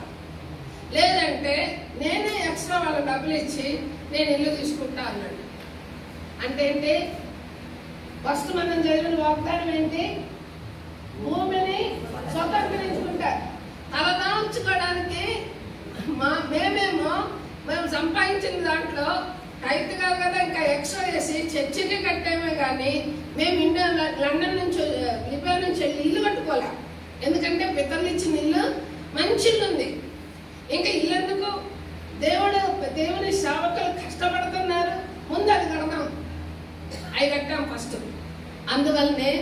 లేదంటే నేనే ఎక్స్ట్రా వాళ్ళ డబ్బులు ఇచ్చి నేను ఇల్లు తీసుకుంటా అన్నాడు. అంటే ఏంటి? ఫస్ట్ మనం చదివిన వాగ్దానం ఏంటి? భూమిని స్వతంత్రించుకుంటారు. తలదాల్చుకోవడానికి మేము సంపాదించిన దాంట్లో రైతు గారు కదా ఇంకా ఎక్స్ట్రా చేసి చర్చికి కట్టామే కానీ మేము ఇండియా లండన్ నుంచి లిబియా నుంచి వెళ్ళి ఇల్లు కట్టుకోలే. ఎందుకంటే పితరులు ఇచ్చిన ఇల్లు మంచి ఇల్లు ఉంది. ఇంకా ఇల్లు ఎందుకు? దేవుని సేవకులు కష్టపడుతున్నారు, ముందు అది కడదాం. అవి కట్టాం ఫస్ట్. అందువల్లనే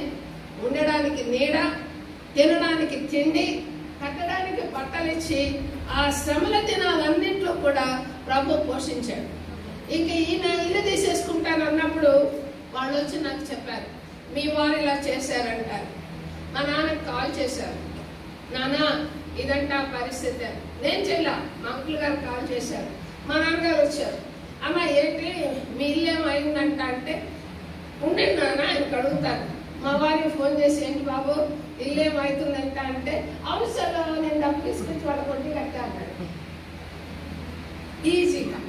ఉండడానికి నీడ, తినడానికి తిండి, కట్టడానికి బట్టలిచ్చి ఆ శ్రమల దినాలన్నింటిలో కూడా ప్రభు పోషించాడు. ఇంక ఈయన ఇల్లు తీసేసుకుంటాను అన్నప్పుడు వాళ్ళు వచ్చి నాకు చెప్పారు, మీ వారు ఇలా చేశారంటారు. మా నాన్నకి కాల్ చేశారు, నాన్న ఇదంట పరిస్థితి. నేను చేయలే, మా అంకుల్ గారు కాల్ చేశారు. మా నాన్నగారు వచ్చారు, అమ్మ ఏంటి మీ ఇల్లు ఏమైందంట అంటే, ఉండండి నాన్న ఆయనకు అడుగుతాను. మా వారికి ఫోన్ చేసి ఏంటి బాబు ఇల్లు ఏమవుతుందంట అంటే, అవును సార్ నేను డబ్బు తీసుకొచ్చి వాళ్ళ కొట్టి కట్టా అన్నాడు. ఈజీగా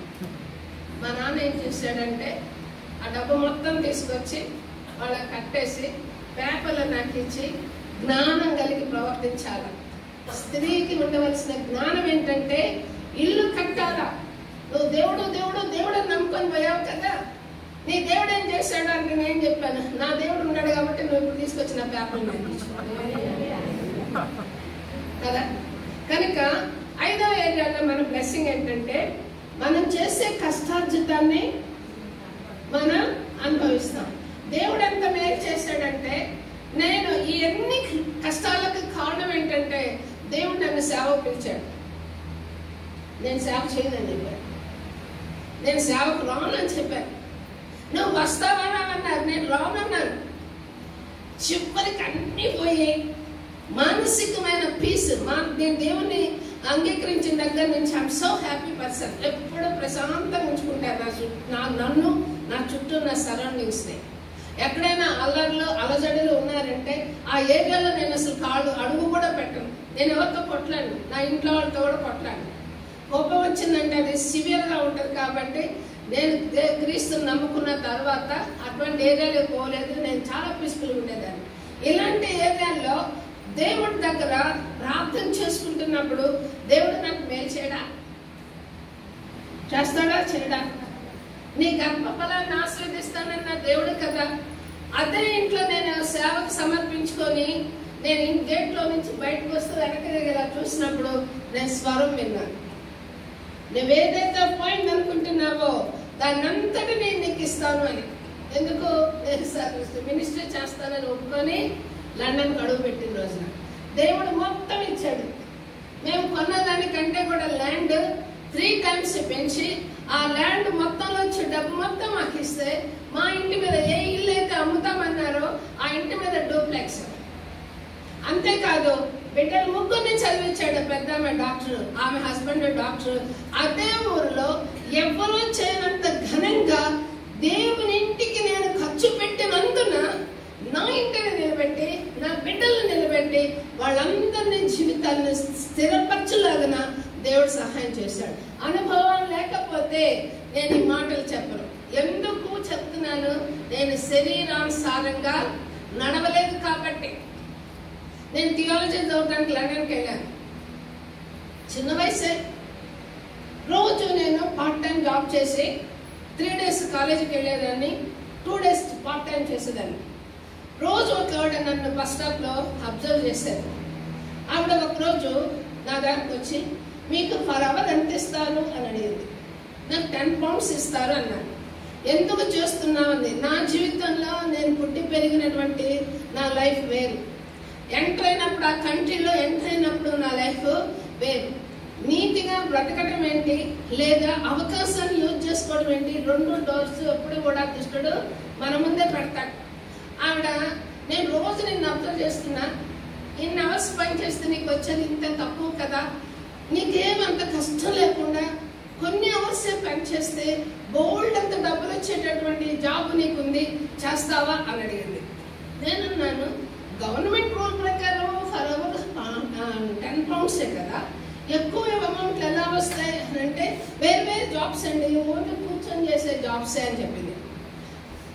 మా నాన్న ఏం చేశాడంటే ఆ డబ్బు మొత్తం తీసుకొచ్చి వాళ్ళకి కట్టేసి పేపర్లు నాకు ఇచ్చి, జ్ఞానం కలిగి ప్రవర్తించాలి. స్త్రీకి ఉండవలసిన జ్ఞానం ఏంటంటే ఇల్లు కట్టాలా. నువ్వు దేవుడు దేవుడు దేవుడు నమ్ముకొని పోయావు కదా, నీ దేవుడు ఏం చేశాడు అంటే నేను చెప్పాను, నా దేవుడు ఉన్నాడు కాబట్టి నువ్వు ఇప్పుడు తీసుకొచ్చిన పేపర్లు కదా. కనుక 5వ ఏరియాలో మన బ్లెస్సింగ్ ఏంటంటే మనం చేసే కష్టార్జితాన్ని మనం అనుభవిస్తాం. దేవుడు ఎంత మేలు చేశాడంటే, నేను ఈ అన్ని కష్టాలకు కారణం ఏంటంటే దేవుడు నన్ను సేవ పిలిచాడు. నేను సేవ చేయదని చెప్పాను, నేను సేవకు రానని చెప్పాను. నువ్వు వస్తావా అన్నారు, నేను రానన్నాను. చివరికి అన్నీ పోయి మానసికమైన పీస్, నేను దేవుణ్ణి అంగీకరించిన దగ్గర నుంచి ఐఎమ్ సో హ్యాపీ పర్సన్. ఎప్పుడూ ప్రశాంతంగా ఉంచుకుంటాను నన్ను, నా చుట్టూ ఉన్న సరౌండింగ్స్ని. ఎక్కడైనా అల్లర్లు అలజడులు ఉన్నారంటే ఆ ఏరియాలో నేను అసలు అడుగు కూడా పెట్టను. నేను ఎవరితో కొట్లాను, నా ఇంట్లో వాళ్ళతో కూడా కొట్లాను. కోపం వచ్చిందంటే అది సివియర్గా ఉంటుంది కాబట్టి నేను క్రీస్తుని నమ్ముకున్న తర్వాత అటువంటి ఏరియాలో పోలేదు. నేను చాలా పీస్ఫుల్గా ఉండేదాన్ని. ఇలాంటి ఏరియాల్లో దేవుడి దగ్గర ప్రార్థన చేసుకుంటున్నప్పుడు దేవుడు నాకు మేలు చేయడా, చేస్తాడా చేయడా? నీ గర్భఫలాన్ని ఆస్వాదిస్తానన్న దేవుడు కదా. అదే ఇంట్లో నేను సేవకు సమర్పించుకొని నేను గేట్లో నుంచి బయటకు వస్తూ వెనక చూసినప్పుడు నేను స్వరం విన్నాను. నువ్వేదైతే పాయింట్ అనుకుంటున్నావో దాన్ని అంతటి నేను నీకు ఇస్తాను అని. ఎందుకు? మినిస్ట్రీ చేస్తానని ఒప్పుకొని లండన్ అడుగు పెట్టిన రోజున దేవుడు మొత్తం ఇచ్చాడు. మేము కొన్నదానికంటే కూడా ల్యాండ్ 3 times పెంచి ఆ ల్యాండ్ మొత్తంలో వచ్చే డబ్బు మొత్తం మాకు ఇస్తే మా ఇంటి మీద ఏ ఇల్లు అయితే అమ్ముతామన్నారో ఆ ఇంటి మీద డూప్లెక్స్. అంతేకాదు బిడ్డలు ముగ్గురిని చదివించాడు. పెద్ద ఆమె డాక్టర్, ఆమె హస్బెండ్ డాక్టర్. అదే ఊరిలో ఎవరూ చేయనంత ఘనంగా దేవుని ఇంటికి నేను ఖర్చు పెట్టినందున నా ఇంటిని నిలబెట్టి, నా బిడ్డలను నిలబెట్టి, వాళ్ళందరినీ జీవితాలను స్థిరపరచలాగిన దేవుడు సహాయం చేశాడు. అనుభవం లేకపోతే నేను ఈ మాటలు చెప్పను. ఎందుకు చెప్తున్నాను? నేను శరీరానుసారంగా నడవలేదు కాబట్టి. నేను థియాలజీ చదవడానికి లండన్కి వెళ్ళాను. చిన్న వయసే. రోజు నేను పార్ట్ టైం జాబ్ చేసి 3 days కాలేజీకి వెళ్ళేదాన్ని, 2 days పార్ట్ టైం చేసేదాన్ని. రోజు ఒక ఆవిడ నన్ను బస్ స్టాప్లో అబ్జర్వ్ చేశారు. ఆవిడ ఒకరోజు నా దగ్గరకు వచ్చి, మీకు పర్ అవర్ ఎంత ఇస్తారు అని అడిగింది. నాకు 10 pounds ఇస్తారు అన్నాను. ఎందుకు చేస్తున్నామని? నా జీవితంలో నేను పుట్టి పెరిగినటువంటి నా లైఫ్ వేరు. ఎంటర్ అయినప్పుడు, ఆ కంట్రీలో ఎంటర్ అయినప్పుడు నా లైఫ్ వేరు. నీతిగా బ్రతకడం ఏంటి, లేదా అవకాశాన్ని యూజ్ చేసుకోవడం ఏంటి, 2 doors ఎప్పుడు కూడా దుష్టుడు మన ముందే పెడతాడు. ఆవిడ, నేను రోజు నిన్ను అబ్జర్వ్ చేస్తున్నా, ఇన్ని అవర్స్ పని చేస్తే నీకు వచ్చేది ఇంత తక్కువ కదా, నీకేమంత కష్టం లేకుండా కొన్ని అవర్స్ పని చేస్తే బోల్డ్ అంత డబ్బులు వచ్చేటటువంటి జాబ్ నీకుంది, చేస్తావా అని అడిగింది. నేనున్నాను, గవర్నమెంట్ రూల్ ప్రకారం ఫర్ అవర్ 10 pounds కదా, ఎక్కువ అమౌంట్లు ఎలా వస్తాయి అని అంటే వేరు వేరు జాబ్స్ అండి, ఓన్లీ కూర్చొని చేసే జాబ్సే అని చెప్పింది.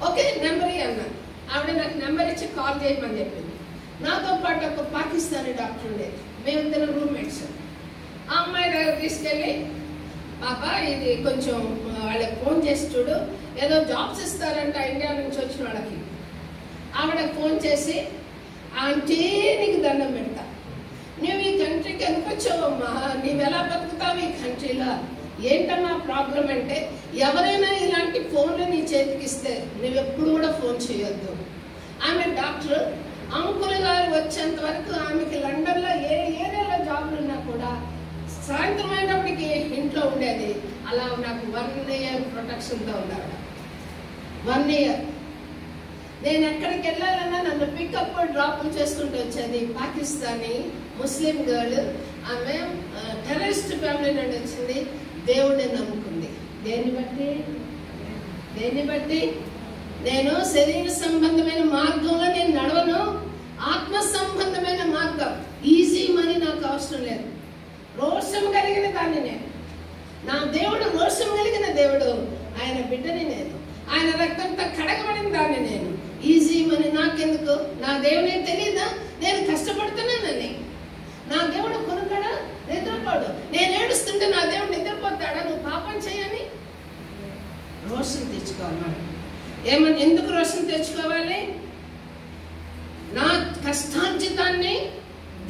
ఓకే, నెంబర్ అన్నాను. ఆవిడ నాకు నెంబర్ ఇచ్చి కాల్ చేయమని చెప్పింది. నాతో పాటు ఒక పాకిస్తానీ డాక్టర్ ఉండేది. మేమిద్దరం రూమ్మేట్స్. ఆ అమ్మాయి దగ్గర తీసుకెళ్ళి, పాప ఇది కొంచెం వాళ్ళకి ఫోన్ చేసి చూడు, ఏదో జాబ్స్ ఇస్తారంట ఇండియా నుంచి వచ్చిన వాళ్ళకి. ఆవిడకి ఫోన్ చేసి, ఆంటీ నీకు దండం పెడతా, నువ్వు ఈ కంట్రీకి ఎందుకు వచ్చావమ్మా, నువ్వు ఎలా బతుకుతావు ఈ కంట్రీలో, ఏంటమ్మా ప్రాబ్లం అంటే, ఎవరైనా ఇలాంటి ఫోన్లు నీ చేతికి ఇస్తే నువ్వు ఎప్పుడు కూడా ఫోన్ చేయొద్దు. ఆమె డాక్టర్. అంకుల్ గారు వచ్చేంత వరకు ఆమెకి లండన్లో ఏ ఏరియాలో జాబ్లు ఉన్నా కూడా సాయంత్రం అయినప్పటికీ ఇంట్లో ఉండేది. అలా నాకు 1 year ప్రొటెక్షన్తో ఉన్నాడు. 1 year. నేను ఎక్కడికి వెళ్ళాలన్నా నన్ను పికప్ డ్రాప్ చేసుకుంటూ వచ్చేది. పాకిస్తానీ ముస్లిం గర్ల్. ఆమె టెర్రరిస్ట్ ఫ్యామిలీ నుండి వచ్చింది. దేవుడిని నమ్ముకుంది. దేన్ని బట్టి నేను శరీర సంబంధమైన మార్గంలో నేను నడవను. ఆత్మ సంబంధమైన మార్గం. ఈజీ మనీ నాకు అవసరం లేదు. రోషం కలిగిన దాన్ని నేను. నా దేవుడు రోషం కలిగిన దేవుడు. ఆయన బిడ్డని నేను. ఆయన రక్తంతో కడగబడిన దాన్ని నేను. ఈజీ మనీ నాకెందుకు? నా దేవుడే తెలియదా నేను కష్టపడుతున్నానని? నా దేవుడు కొనుక్కడా? నిద్రపోడు. నేను ఏడుస్తుంటే నా దేవుడు నిద్రపోతాడా? నువ్వు పాపం చేయని. రోషం తెచ్చుకోవాలి. ఏమని? ఎందుకు రోషం తెచ్చుకోవాలి? నా కష్టార్జితాన్ని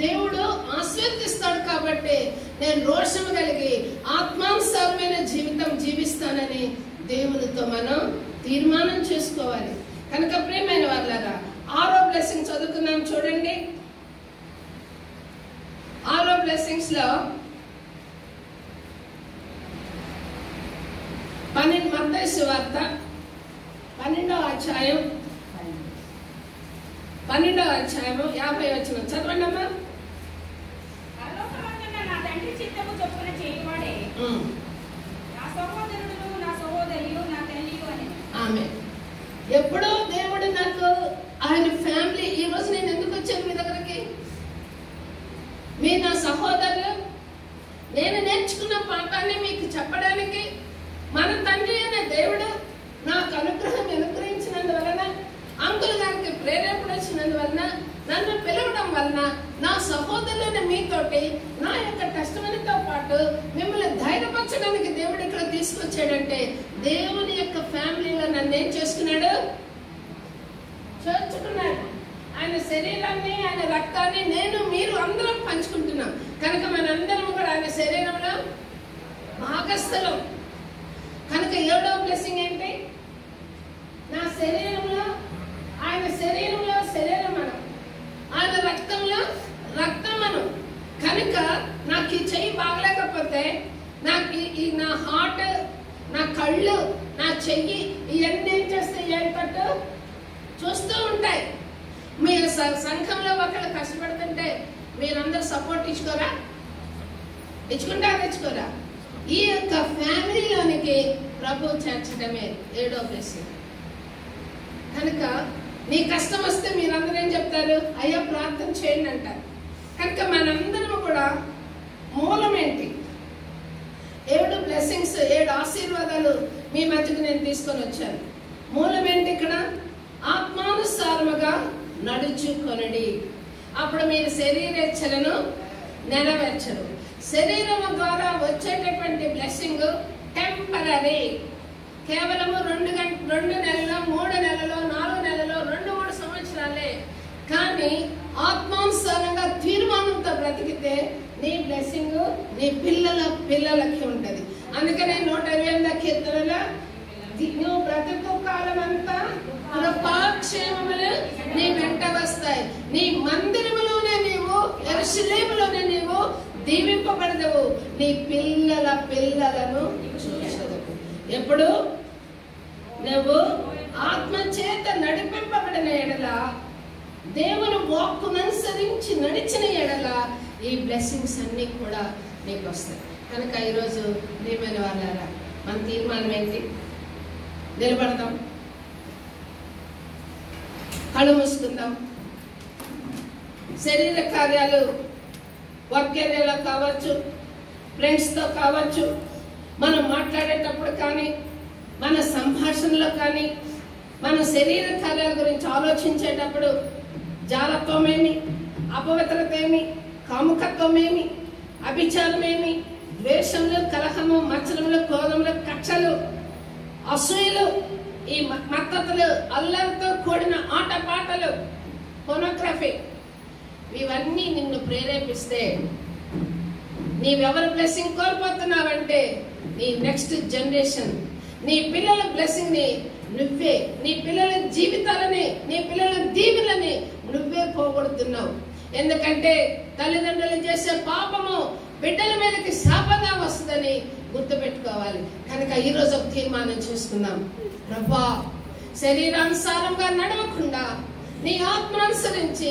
దేవుడు ఆశీర్వదిస్తాడు కాబట్టి నేను రోషం కలిగి ఆత్మానుసారమైన జీవితం జీవిస్తానని దేవునితో మనం తీర్మానం చేసుకోవాలి. కనుక ప్రియమైన వాళ్ళారా, 6వ బ్లెస్సింగ్ చదువుకున్నాం చూడండి. 6వ బ్లెస్సింగ్స్ లో మత్తయి సువార్త 12వ అధ్యాయం 50వ వచనం చదవండి అమ్మా. నా తండ్రి చిత్తము చొప్పున చేయవాడే నా సహోదరుడు, నా సహోదరియు, నా తల్లియు అని. ఆమె ఎప్పుడో దేవుడు నాకు ఆయన ఫ్యామిలీ. ఈ రోజు నేను ఎందుకు వచ్చాను మీ దగ్గరికి? మీరు నా సహోదరులు. నేను నేర్చుకున్న పాఠాన్ని మీకు చెప్పడానికి మన తండ్రి అనే దేవుడు నాకు అనుగ్రహించినందువలన, అంకుల్ గారికి ప్రేరేపణ వచ్చినందువలన, నన్ను పిలవడం వలన, నా సహోదరులైన మీతోటి నా యొక్క కష్టమనితో పాటు మిమ్మల్ని ధైర్యపరచడానికి దేవుడు ఇక్కడ తీసుకొచ్చాడంటే దేవుని యొక్క ఫ్యామిలీలో నన్ను ఏం చేసుకున్నాడు? చేర్చుకున్నాడు. ఆయన శరీరాన్ని, ఆయన రక్తాన్ని నేను మీరు అందరం పంచుకుంటున్నాం కనుక మనందరం కూడా ఆయన శరీరంలో భాగస్థలం. కనుక 7వ బ్లెస్సింగ్ ఏంటి? నా శరీరంలో, ఆయన శరీరంలో శరీరం మనం, ఆయన రక్తంలో రక్తం మనం. కనుక నాకు ఈ చెయ్యి బాగలేకపోతే నాకు ఈ నా హార్ట్, నా కళ్ళు, నా చెయ్యి ఇవన్నీ ఏం చేస్తే ఏర్పట్టు చూస్తూ ఉంటాయి. మీ సంఘంలో ఒకళ్ళు కష్టపడుతుంటే మీరందరూ సపోర్ట్ ఇచ్చుకోరా? ఇచ్చుకోరా? ఈ యొక్క ఫ్యామిలీలోనికి ప్రభు చేర్చడమే 7వ బ్లెస్సింగ్. కనుక నీ కష్టం వస్తే మీరందరూ ఏం చెప్తారు? అయ్యా ప్రార్థన చేయండి అంటారు. కనుక మనందరం కూడా మూలం ఏంటి? 7 బ్లెస్సింగ్స్, 7 ఆశీర్వాదాలు మీ మధ్యకు నేను తీసుకొని వచ్చాను. మూలం ఏంటి? ఇక్కడ ఆత్మానుసారముగా నడుచుకొనుడి, అప్పుడు మీరు శరీరేచ్ఛలను నెరవేర్చరు. శరీరం ద్వారా వచ్చేటటువంటి బ్లెస్సింగ్ టెంపరరీ, కేవలము 2 నెలలు, 3 నెలలు, 4 నెలలు, 2-3 సంవత్సరాలే. కానీ ఆత్మానుసారంగా తీర్మానంతో బ్రతికితే నీ బ్లెస్సింగ్ నీ పిల్లలకి ఉంటది. అందుకనే 128వ కీర్తనలో నువ్వు బ్రతుకు కాలం అంతా కృపాక్షేమములు నీ వెంట వస్తాయి, నీ మందిరములోనే నీవు, యెరూషలేములోనే నీవు దీవింపబడదవు, నీ పిల్లలను చూచెదవు. ఎప్పుడు నువ్వు ఆత్మ చేత నడిపింపబడిన ఎడల, దేవుని వాక్కుననుసరించి నడిచిన ఎడల ఈ బ్లెస్సింగ్స్ అన్ని కూడా నీకు వస్తాయి. కనుక ఈరోజు ప్రియమైన వాళ్ళారా, మన తీర్మానం ఏంటి? నిలబడదాం, కళ్ళు మూసుకుందాం. శరీర కార్యాలు వర్క్ ఏరియాలో కావచ్చు, ఫ్రెండ్స్తో కావచ్చు, మనం మాట్లాడేటప్పుడు కానీ, మన సంభాషణలో కానీ, మన శరీర కార్యాల గురించి ఆలోచించేటప్పుడు జాలత్వమేమి, అపవిత్రత ఏమి, కాముకత్వమేమి, అభిచారమేమి, ద్వేషములు, కలహము, మత్సరములు, క్రోధములు, కక్షలు, అసూయలు, ఈ మత్తతులు, అల్లరితో కూడిన ఆటపాటలు, పోనోగ్రఫీ, ఇవన్నీ నిన్ను ప్రేరేపిస్తే నీవెవరు బ్లెస్సింగ్ కోల్పోతున్నావంటే నీ నెక్స్ట్ జనరేషన్, నీ పిల్లల బ్లెస్సింగ్ ని నువ్వే, నీ పిల్లల జీవితాలని, నీ పిల్లల దీవులని నువ్వే పోగొడుతున్నావు. ఎందుకంటే తల్లిదండ్రులు చేసే పాపము బిడ్డల మీదకి శాపంగా వస్తుందని గుర్తుపెట్టుకోవాలి. కనుక ఈరోజు ఒక తీర్మానం చేసుకుందాం. ప్రభువా, శరీరానుసారంగా నడవకుండా నీ ఆత్మ అనుసరించి,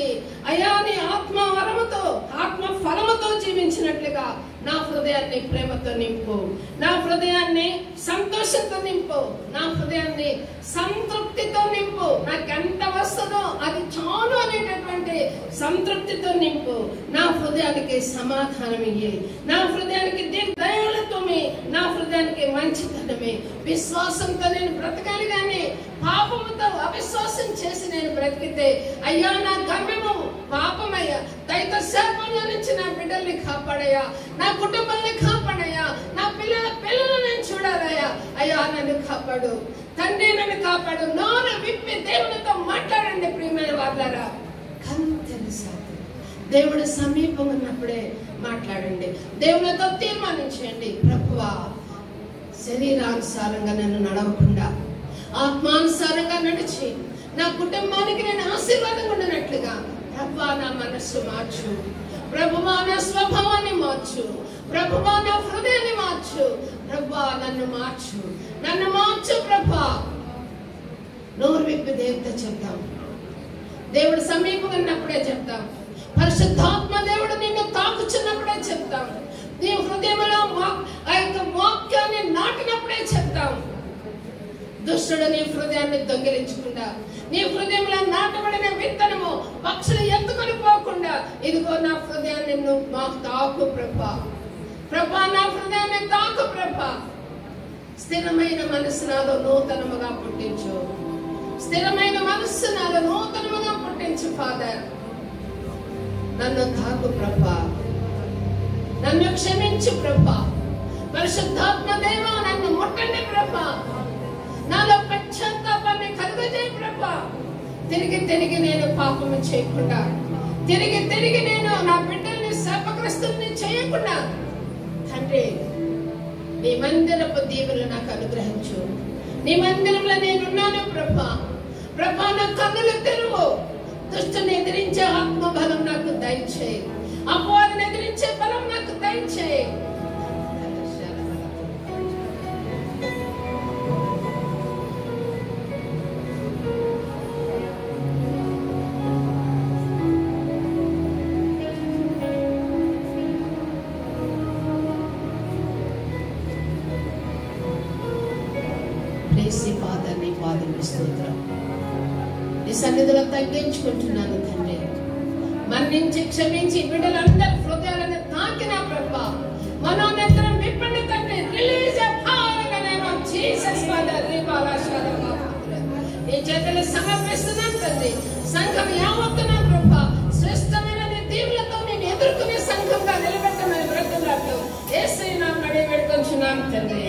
అయ్యా నీ ఆత్మ వరముతో, ఆత్మ ఫలముతో జీవించినట్లుగా నా హృదయాన్ని ప్రేమతో నింపు, నా హృదయాన్ని సంతోషంతో నింపు, నా హృదయాన్ని సంతృప్తితో నింపు. నాకు ఎంత వస్తుందో అది చాలు అనేటటువంటి సంతృప్తితో నింపు. నా హృదయానికి సమాధానం ఇయ్యి, నా హృదయానికి దయాళత్వమే, నా హృదయానికి మంచితనమే. విశ్వాసంతో నేను బ్రతకాలి, కానీ పాపముతో అవిశ్వాసం చేసి నేను బ్రతికితే అయ్యా నా గమ్యము పాపమయ్యా, దైత శాపంలో నుంచి నా బిడ్డల్ని కాపాడయ్యా, నా కుటుంబాన్ని కాపాడయ్యా, నా పిల్లలు నేను చూడాలయ్యా. అయ్యా నన్ను కాపాడు తండ్రి, నన్ను కాపాడు. నోరు విప్పి దేవునితో మాట్లాడండి ప్రియమైన వాళ్ళారా. దేవుడు సమీపం ఉన్నప్పుడే మాట్లాడండి, దేవునితో తీర్మానించండి. ప్రభువా, శరీరానుసారంగా నన్ను నడవకుండా ఆత్మానుసారంగా నడిచి నా కుటుంబానికి నేను ఆశీర్వాదంగా ఉండనట్లుగా ప్రభువా నా మనస్సు మార్చు, ప్రభువా నా స్వభావాన్ని మార్చు, ప్రభువా నా హృదయాన్ని మార్చు, ప్రభువా నన్ను మార్చు, నన్ను మార్చు ప్రభువా. నోరు విప్పి దేవుడితో చెప్తాం, దేవుడు సమీపంగా ఉన్నప్పుడే చెప్తాం, పరిశుద్ధాత్మ దేవుడు నిన్ను తాకుచున్నప్పుడే చెప్తాం, నీ హృదయంలో ఆ యొక్క వాక్యాన్ని నాటినప్పుడే చెప్తాం. దుష్టుడు నీ హృదయాన్ని దొంగిలించకుండా, నీ హృదయంలో నాటబడిన విత్తనము పక్షులు ఎత్తుకొని పోకుండా, ఇదిగో నా హృదయాన్ని నువ్వు మాకు తాకు ప్రభా, ప్రభా నా హృదయాన్ని తాకు ప్రభా. స్థిరమైన మనస్సు నాలో నూతనముగా పుట్టించు, స్థిరమైన మనస్సు నాలో నూతనముగా పుట్టించు ఫాదర్. నన్ను తాకు ప్రభా, నన్ను క్షమించు ప్రభా. పరిశుద్ధాత్మ దేవా నన్ను ముట్టండి ప్రభా, నాలో పశ్చాత్తాపాన్ని కలుగజేయి ప్రభా. తిరిగి నేను పాపము చేయకుండా, తిరిగి నేను నా బిడ్డల్ని శాపగ్రస్తుల్ని చేయకుండా తండ్రి నీ మందిరపు దీవులు నాకు అనుగ్రహించు. నీ మందిరంలో నేనున్నాను ప్రభా. ప్రభా నా కన్నులు తెరువు, దుష్టుని ఎదిరించే ఆత్మబలం నాకు దయచేయి, అపవాదిని ఎదిరించే బలం నాకు దయచేయి. ఏసీ పాదాన్ని స్తోత్రం. నీ సన్నిధిలో తగ్గించుకుంటున్నాను తండ్రి. మన్నించి క్షమించి బిడ్డలందరి హృదయాలను తాకిన ప్రభా మనోనేత్రం విప్పండి తండ్రి. రిలీజ్ జీసస్ ఫాదర్ నీ చేతులు సమర్పిస్తున్నాను తండ్రి. సంఘం యావత్తున ప్రభా శ్రేష్టమైన నీ దీవులతో నేను ఎదుర్కొనే సంఘంగా నిలబెట్టమని బ్రతుకున్నట్టు యేసయ్య నామమున వేడుకొంచున్నాను తండ్రి.